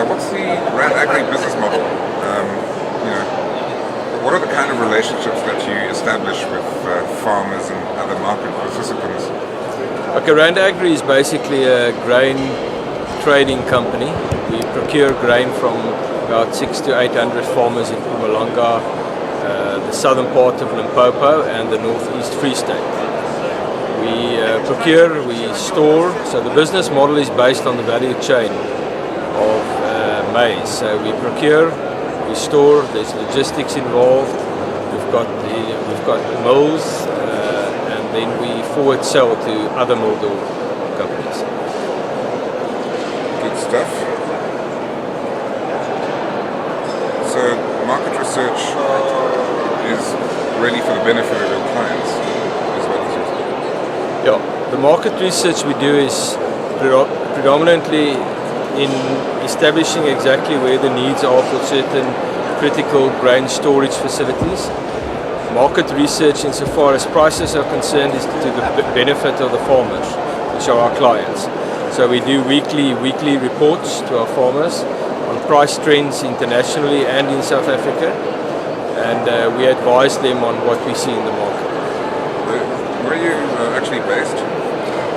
what's the Rand Agri business model? What are the kind of relationships that you establish with farmers and other market participants? Okay, Rand Agri is basically a grain trading company. We procure grain from about 600 to 800 farmers in Mpumalanga, the southern part of Limpopo and the northeast Free State. We procure, we store, so the business model is based on the value chain of maize. So we procure, we store, there's logistics involved, we've got mills, and then we forward sell to other mill companies. Good stuff. So market research is really for the benefit of your clients as well as yourself? Yeah, the market research we do is predominantly in establishing exactly where the needs are for certain critical grain storage facilities. Market research insofar as prices are concerned is to the benefit of the farmers, which are our clients. So we do weekly reports to our farmers on price trends internationally and in South Africa, and we advise them on what we see in the market. Where are you actually based?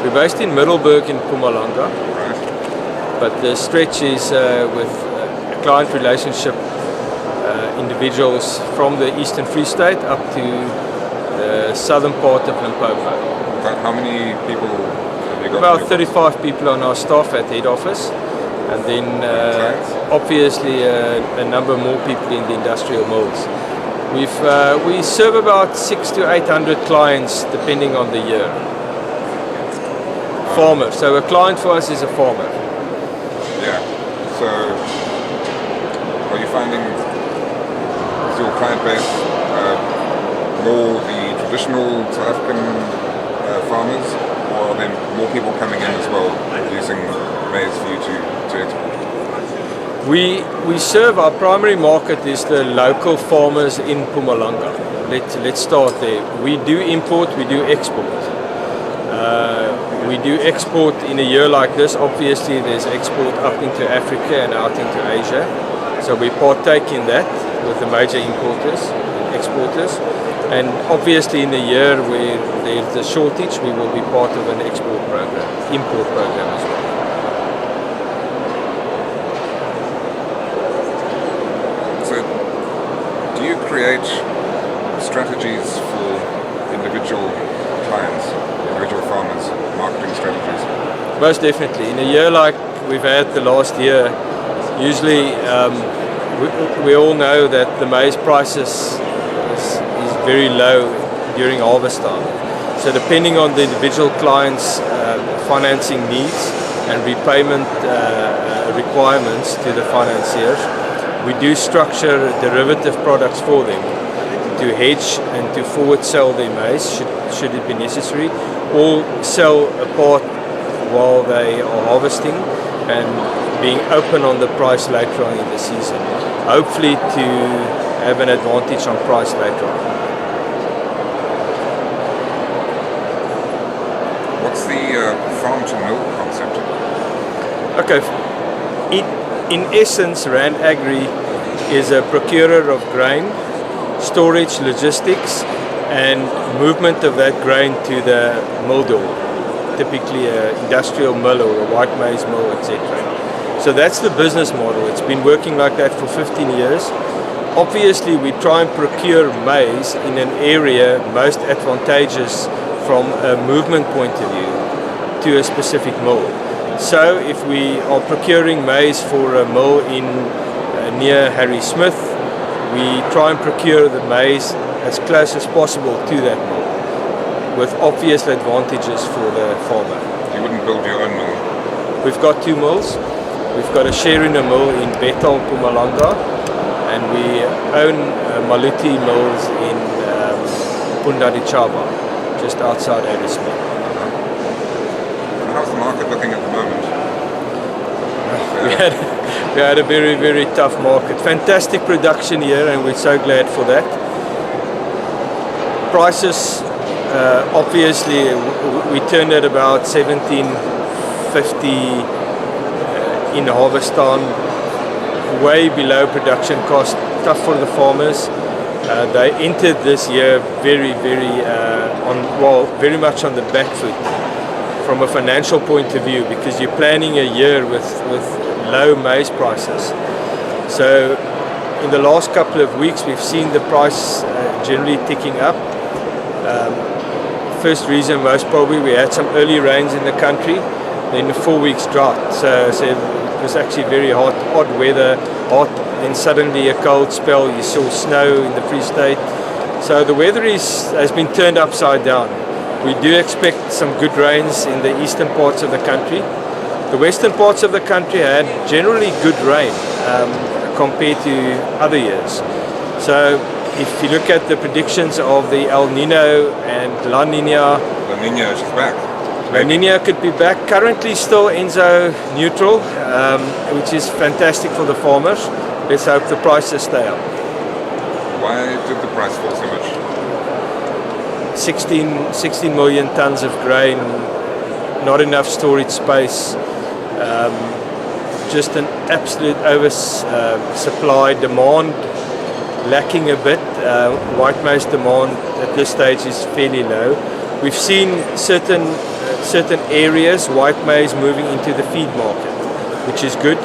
We're based in Middelburg in Mpumalanga. Right. But the stretch is with a client relationship, individuals from the Eastern Free State up to the southern part of Limpopo. How many people have you got? About 35 people on our staff at head office, and then obviously a number more people in the industrial mills. We serve about 600 to 800 clients depending on the year. Farmer, so a client for us is a farmer. Yeah. So, are you finding your client base more the traditional South African farmers, or are there more people coming in as well using maize for you to export? We serve, our primary market is the local farmers in Mpumalanga. Let's start there. We do import, we do export. We do export in a year like this. Obviously there's export up into Africa and out into Asia. So we partake in that with the major importers and exporters. And obviously in a year where there's a shortage, we will be part of an export program, import program as well. So do you create strategies for individual clients, individual farmers, marketing strategies? Most definitely. In a year like we've had the last year, usually we all know that the maize prices is very low during harvest time. So depending on the individual client's financing needs and repayment requirements to the financiers, we do structure derivative products for them to hedge and to forward sell their maize should it be necessary, or sell a part while they are harvesting and being open on the price later on in the season, hopefully to have an advantage on price later on. What's the farm to mill concept? Okay, in essence, Rand Agri is a procurer of grain, storage, logistics, and movement of that grain to the mill door, typically an industrial mill or a white maize mill, etc. So that's the business model. It's been working like that for 15 years. Obviously, we try and procure maize in an area most advantageous from a movement point of view to a specific mill. So if we are procuring maize for a mill in near Harry Smith, we try and procure the maize as close as possible to that mill, with obvious advantages for the farmer. You wouldn't build your own mill? We've got two mills. We've got a share in a mill in Bethel, Mpumalanga, and we own Maluti mills in Punda di Chaba, just outside Harry Smith. How's the market looking at the moment? We had a very, very tough market. Fantastic production here, and we're so glad for that. Prices, obviously, we turned at about 17.50 in harvest time. way below production cost, tough for the farmers. They entered this year very much on the back foot from a financial point of view, because you're planning a year with low maize prices. So in the last couple of weeks we've seen the price generally ticking up. First reason, most probably, we had some early rains in the country, then 4 weeks drought. So it was actually very hot weather, then suddenly a cold spell. You saw snow in the Free State. So the weather has been turned upside down. We do expect some good rains in the eastern parts of the country. The western parts of the country had generally good rain compared to other years. So if you look at the predictions of the El Nino and La Nina, La Nina is back. La Nina could be back. Currently still Enso neutral, which is fantastic for the farmers. Let's hope the prices stay up. Why did the price fall so much? 16 million tons of grain, not enough storage space, just an absolute oversupply, demand lacking a bit. White maize demand at this stage is fairly low. We've seen certain areas white maize moving into the feed market, which is good.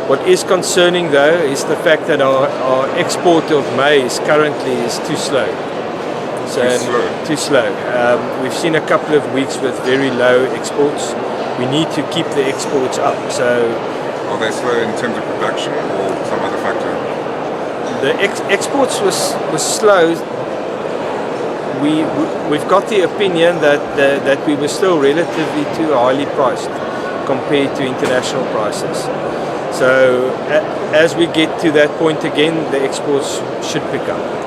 What is concerning though is the fact that our export of maize currently is too slow. Too slow. We've seen a couple of weeks with very low exports. We need to keep the exports up. So, are they slow in terms of production or some other factor? The exports was slow. We've got the opinion that we were still relatively too highly priced compared to international prices. So as we get to that point again, the exports should pick up.